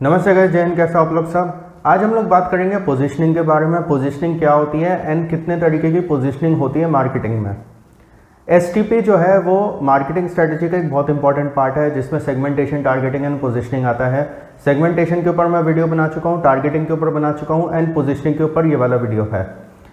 नमस्ते गाइस, जय हिंद। कैसे आप लोग सब। आज हम लोग बात करेंगे पोजीशनिंग के बारे में। पोजीशनिंग क्या होती है एंड कितने तरीके की पोजीशनिंग होती है मार्केटिंग में। एसटीपी जो है वो मार्केटिंग स्ट्रेटजी का एक बहुत इंपॉर्टेंट पार्ट है, जिसमें सेगमेंटेशन, टारगेटिंग एंड पोजीशनिंग आता है। सेगमेंटेशन के ऊपर मैं वीडियो बना चुका हूँ, टारगेटिंग के ऊपर बना चुका हूँ एंड पोजीशनिंग के ऊपर ये वाला वीडियो है।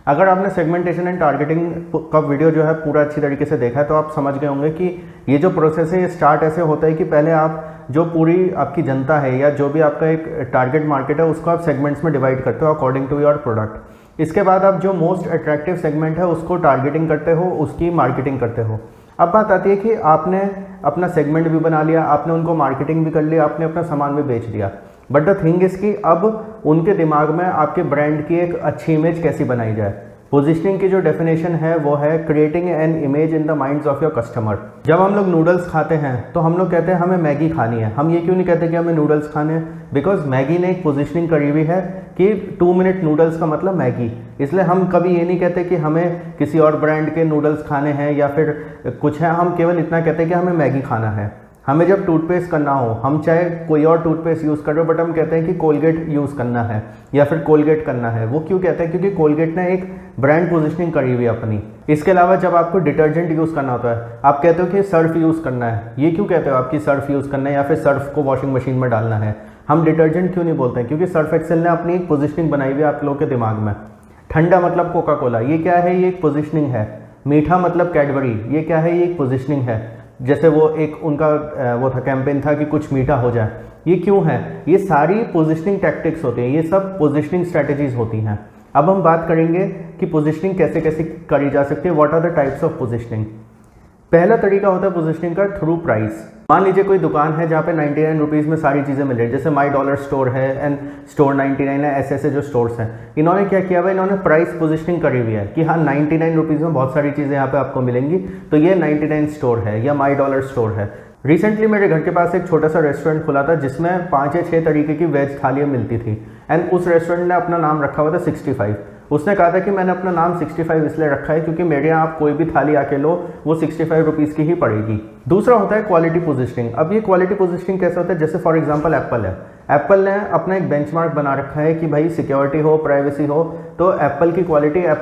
अगर आपने सेगमेंटेशन एंड टारगेटिंग का वीडियो जो है पूरा अच्छी तरीके से देखा है तो आप समझ गए होंगे कि ये जो प्रोसेस है ये स्टार्ट ऐसे होता है कि पहले आप जो पूरी आपकी जनता है या जो भी आपका एक टारगेट मार्केट है उसको आप सेगमेंट्स में डिवाइड करते हो अकॉर्डिंग टू योर प्रोडक्ट। इसके बाद आप जो मोस्ट अट्रैक्टिव सेगमेंट है उसको टारगेटिंग करते हो, उसकी मार्केटिंग करते हो। अब बात आती है कि आपने अपना सेगमेंट भी बना लिया, आपने उनको मार्केटिंग भी कर लिया, आपने अपना सामान भी बेच दिया, बट द थिंग इज कि अब उनके दिमाग में आपके ब्रांड की एक अच्छी इमेज कैसी बनाई जाए। पोजीशनिंग की जो डेफिनेशन है वो है creating an image in the minds of your customer. जब हम लोग नूडल्स खाते हैं तो हम लोग कहते हैं हमें मैगी खानी है। हम ये क्यों नहीं कहते कि हमें नूडल्स खाने हैं? बिकॉज मैगी ने एक पोजीशनिंग करी हुई है कि 2 मिनट नूडल्स का मतलब मैगी। इसलिए हम कभी ये नहीं कहते कि हमें किसी और ब्रांड के नूडल्स खाने हैं या फिर कुछ है, हम केवल इतना कहते हैं कि हमें मैगी खाना है। हमें जब टूथपेस्ट करना हो, हम चाहे कोई और टूथपेस्ट यूज़ कर रहे हो बट हम कहते हैं कि कोलगेट यूज़ करना है या फिर कोलगेट करना है। वो क्यों कहते हैं? क्योंकि कोलगेट ने एक ब्रांड पोजीशनिंग करी हुई है अपनी। इसके अलावा जब आपको डिटर्जेंट यूज़ करना होता है आप कहते हो कि सर्फ यूज़ करना है। ये क्यों कहते हो आपकी सर्फ यूज़ करना है या फिर सर्फ को वॉशिंग मशीन में डालना है? हम डिटर्जेंट क्यों नहीं बोलते हैं? क्योंकि सर्फ एक्सेल ने अपनी एक पोजीशनिंग बनाई हुई है आप लोगों के दिमाग में। ठंडा मतलब कोका कोला, ये क्या है? ये एक पोजीशनिंग है। मीठा मतलब कैडबरी, ये क्या है? ये एक पोजीशनिंग है। जैसे वो एक उनका वो था, कैंपेन था कि कुछ मीठा हो जाए। ये क्यों है? ये सारी पोजीशनिंग टैक्टिक्स होती हैं, ये सब पोजीशनिंग स्ट्रेटजीज होती हैं। अब हम बात करेंगे कि पोजीशनिंग कैसे कैसे करी जा सकती है। What are the types of positioning. पहला तरीका होता है पोजीशनिंग का थ्रू प्राइस। मान लीजिए कोई दुकान है जहाँ पे 99 रुपीज़ में सारी चीज़ें मिल रही है, जैसे माई डॉलर स्टोर है एंड स्टोर 99 है, ऐसे ऐसे जो स्टोर्स हैं। इन्होंने क्या किया हुआ है? इन्होंने प्राइस पोजीशनिंग करी हुई है कि हाँ 99 रुपीज़ में बहुत सारी चीज़ें यहाँ पे आपको मिलेंगी, तो ये 99 स्टोर है या माई डॉलर स्टोर है। रिसेंटली मेरे घर के पास एक छोटा सा रेस्टोरेंट खुला था जिसमें 5 या 6 तरीके की वेज थालियाँ मिलती थी एंड उस रेस्टोरेंट ने अपना नाम रखा हुआ था 65। उसने कहा था कि मैंने अपना नाम 65 इसलिए रखा है क्योंकि मेरे यहाँ आप कोई भी थाली आके लो वो 65 रुपीज़ की ही पड़ेगी। दूसरा होता है क्वालिटी पोजीशनिंग। अब ये क्वालिटी पोजीशनिंग कैसे होता है? जैसे फॉर एग्जांपल एप्पल है। एप्पल ने अपना एक बेंचमार्क बना रखा है कि भाई सिक्योरिटी हो, प्राइवेसी हो, तो एप्पल की क्वालिटी है।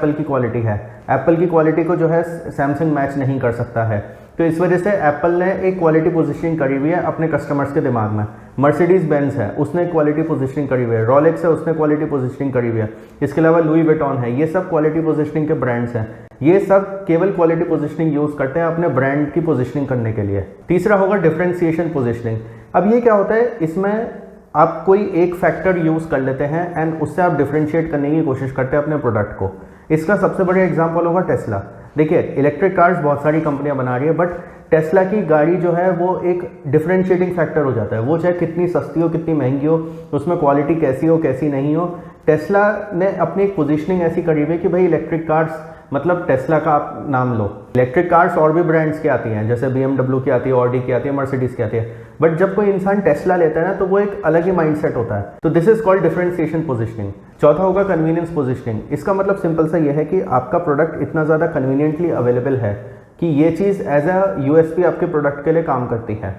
एप्पल की क्वालिटी को जो है सैमसंग मैच नहीं कर सकता है। तो इस वजह से एप्पल ने एक क्वालिटी पोजीशनिंग करी हुई है अपने कस्टमर्स के दिमाग में। मर्सिडीज बेंज है, उसने क्वालिटी पोजीशनिंग करी हुई है। रोलेक्स है, उसने क्वालिटी पोजीशनिंग करी हुई है। इसके अलावा लुई विटॉन है। ये सब क्वालिटी पोजीशनिंग के ब्रांड्स हैं। ये सब केवल क्वालिटी पोजीशनिंग यूज करते हैं अपने ब्रांड की पोजीशनिंग करने के लिए। तीसरा होगा डिफरेंशिएशन पोजीशनिंग। अब ये क्या होता है? इसमें आप कोई एक फैक्टर यूज कर लेते हैं एंड उससे आप डिफरेंशिएट करने की कोशिश करते हैं अपने प्रोडक्ट को। इसका सबसे बड़ा एग्जांपल होगा टेस्ला। देखिए इलेक्ट्रिक कार्स बहुत सारी कंपनियां बना रही है बट टेस्ला की गाड़ी जो है वो एक डिफरेंशिएटिंग फैक्टर हो जाता है। वो चाहे कितनी सस्ती हो, कितनी महंगी हो, उसमें क्वालिटी कैसी हो कैसी नहीं हो, टेस्ला ने अपनी एक पोजीशनिंग ऐसी करी हुई है कि भाई इलेक्ट्रिक कार्स मतलब टेस्ला का आप नाम लो। इलेक्ट्रिक कार्स और भी ब्रांड्स की आती हैं, जैसे BMW की आती है, ऑडी की आती है, मर्सिडीज की आती है, बट जब कोई इंसान टेस्ला लेता है ना तो वो एक अलग ही माइंडसेट होता है। तो this is called differentiation positioning. चौथा होगा कन्वीनियंस पोजीशनिंग। इसका मतलब सिंपल सा ये है कि आपका प्रोडक्ट इतना ज़्यादा कन्वीनियंटली अवेलेबल है कि ये चीज़ एज अ USP आपके प्रोडक्ट के लिए काम करती है।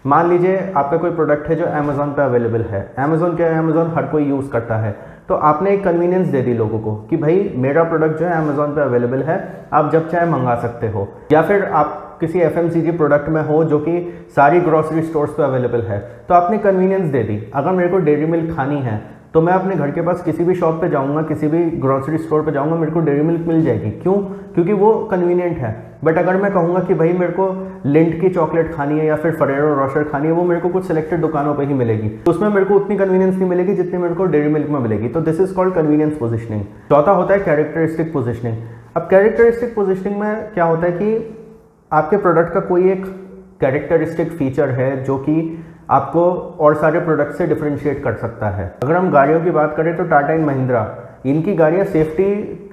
मान लीजिए आपका कोई प्रोडक्ट है जो अमेजोन पे अवेलेबल है। अमेजोन क्या है? अमेजोन हर कोई यूज़ करता है। तो आपने एक कन्वीनियंस दे दी लोगों को कि भाई मेरा प्रोडक्ट जो है अमेजोन पे अवेलेबल है, आप जब चाहे मंगा सकते हो। या फिर आप किसी FMCG प्रोडक्ट में हो जो कि सारी ग्रोसरी स्टोर्स पे अवेलेबल है, तो आपने कन्वीनियंस दे दी। अगर मेरे को डेयरी मिल्क खानी है तो मैं अपने घर के पास किसी भी शॉप पे जाऊंगा, किसी भी ग्रोसरी स्टोर पे जाऊंगा, मेरे को डेयरी मिल्क मिल जाएगी। क्यों? क्योंकि वो कन्वीनियंट है। बट अगर मैं कहूँगा कि भाई मेरे को लिंट की चॉकलेट खानी है या फिर फरेरो रोशर खानी है, वो मेरे को कुछ सिलेक्टेड दुकानों पे ही मिलेगी, तो उसमें मेरे को उतनी कन्वीनियंस नहीं मिलेगी जितनी मेरे को डेयरी मिल्क में मिलेगी। तो this is called convenience positioning. चौथा होता है कैरेक्टरिस्टिक पोजीशनिंग। अब कैरेक्टरिस्टिक पोजीशनिंग में क्या होता है कि आपके प्रोडक्ट का कोई एक कैरेक्टरिस्टिक फीचर है जो कि आपको और सारे प्रोडक्ट से डिफरेंशिएट कर सकता है। अगर हम गाड़ियों की बात करें तो टाटा एंड महिंद्रा इनकी गाड़ियाँ सेफ्टी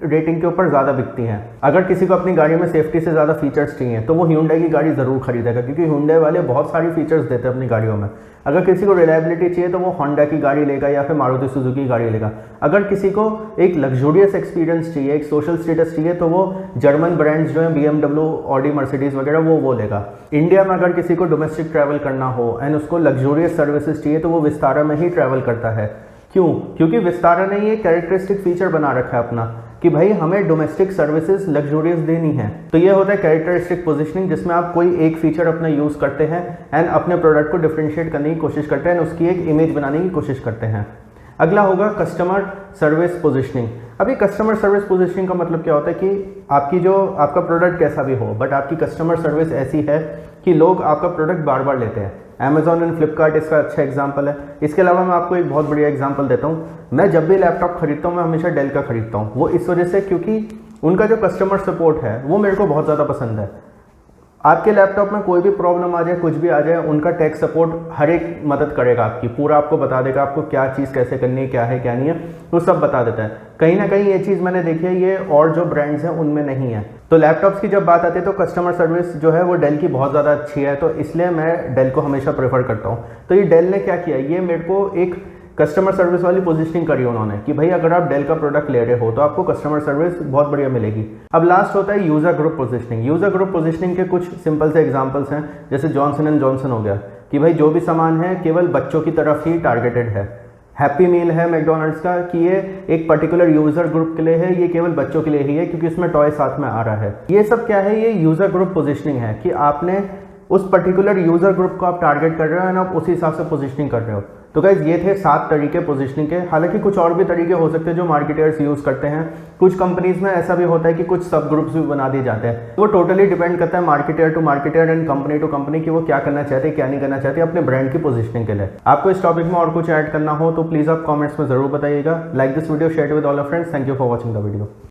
रेटिंग के ऊपर ज़्यादा बिकती हैं। अगर किसी को अपनी गाड़ी में सेफ्टी से ज़्यादा फीचर्स चाहिए तो वो Hyundai की गाड़ी ज़रूर खरीदेगा, क्योंकि Hyundai वाले बहुत सारी फीचर्स देते हैं अपनी गाड़ियों में। अगर किसी को रिलायबिलिटी चाहिए तो वो Honda की गाड़ी लेगा या फिर मारुति सुजुकी की गाड़ी लेगा। अगर किसी को एक लग्जूरियस एक्सपीरियंस चाहिए, एक सोशल स्टेटस चाहिए, तो वो जर्मन ब्रांड्स जो हैं BMW, ऑडी, मर्सिडीज़ वगैरह वो लेगा। इंडिया में अगर किसी को डोमेस्टिक ट्रैवल करना हो एंड उसको लग्जूरियस सर्विसेज चाहिए तो वो विस्तारा में ही ट्रैवल करता है। क्यों? क्योंकि विस्तारा ने ये कैरेक्टरिस्टिक फीचर बना रखा है अपना कि भाई हमें डोमेस्टिक सर्विसेज लग्जूरियस देनी है। तो ये होता है कैरेक्टरिस्टिक पोजीशनिंग, जिसमें आप कोई एक फीचर अपना यूज़ करते हैं एंड अपने प्रोडक्ट को डिफरेंशिएट करने की कोशिश करते हैं, उसकी एक इमेज बनाने की कोशिश करते हैं। अगला होगा कस्टमर सर्विस पोजीशनिंग। अभी कस्टमर सर्विस पोजीशनिंग का मतलब क्या होता है कि आपका प्रोडक्ट कैसा भी हो, बट आपकी कस्टमर सर्विस ऐसी है कि लोग आपका प्रोडक्ट बार बार लेते हैं। Amazon एंड फ्लिपकार्ट इसका अच्छा एग्जाम्पल है। इसके अलावा मैं आपको एक बहुत बढ़िया एग्जाम्पल देता हूँ। मैं जब भी लैपटॉप खरीदता हूँ मैं हमेशा डेल का खरीदता हूँ। वो इस वजह से क्योंकि उनका जो कस्टमर सपोर्ट है वो मेरे को बहुत ज़्यादा पसंद है। आपके लैपटॉप में कोई भी प्रॉब्लम आ जाए, कुछ भी आ जाए, उनका टेक सपोर्ट हर एक मदद करेगा आपकी, पूरा आपको बता देगा आपको क्या चीज़ कैसे करनी है, क्या है क्या नहीं है, वो सब बता देता है। कहीं ना कहीं ये चीज़ मैंने देखी है, ये और जो ब्रांड्स हैं उनमें नहीं है। तो लैपटॉप्स की जब बात आती है तो कस्टमर सर्विस जो है वो डेल की बहुत ज़्यादा अच्छी है, तो इसलिए मैं डेल को हमेशा प्रेफर करता हूँ। तो ये डेल ने क्या किया, ये मेरे को एक कस्टमर सर्विस वाली पोजीशनिंग करी उन्होंने कि भाई अगर आप डेल का प्रोडक्ट ले रहे हो तो आपको कस्टमर सर्विस बहुत बढ़िया मिलेगी। अब लास्ट होता है user group positioning. User group positioning के कुछ सिंपल से एग्जांपल्स हैं, जैसे जॉनसन एंड जॉनसन हो गया कि भाई जो भी सामान है केवल बच्चों की तरफ ही टारगेटेड है। हैप्पी मील है मैकडोनल्ड्स का कि ये एक पर्टिकुलर यूज़र ग्रुप के लिए है, ये केवल बच्चों के लिए ही है क्योंकि इसमें टॉय साथ में आ रहा है। ये सब क्या है, ये यूज़र ग्रुप पोजीशनिंग है कि आपने उस पर्टिकुलर यूज़र ग्रुप को आप टारगेट कर रहे हो एंड आप उसी हिसाब से पोजीशनिंग कर रहे हो। तो गाइज ये थे 7 तरीके पोजीशनिंग के। हालांकि कुछ और भी तरीके हो सकते हैं जो मार्केटर्स यूज़ करते हैं। कुछ कंपनीज में ऐसा भी होता है कि कुछ सब ग्रुप्स भी बना दिए जाते हैं। वो टोटली डिपेंड करता है marketer to marketer and company to company कि वो क्या करना चाहते हैं, क्या नहीं करना चाहते अपने ब्रांड की पोजीशनिंग के लिए। आपको इस टॉपिक में और कुछ ऐड करना हो तो प्लीज़ आप कॉमेंट्स में ज़रूर बताइएगा। Like this video, share with all of friends. Thank you for watching the video.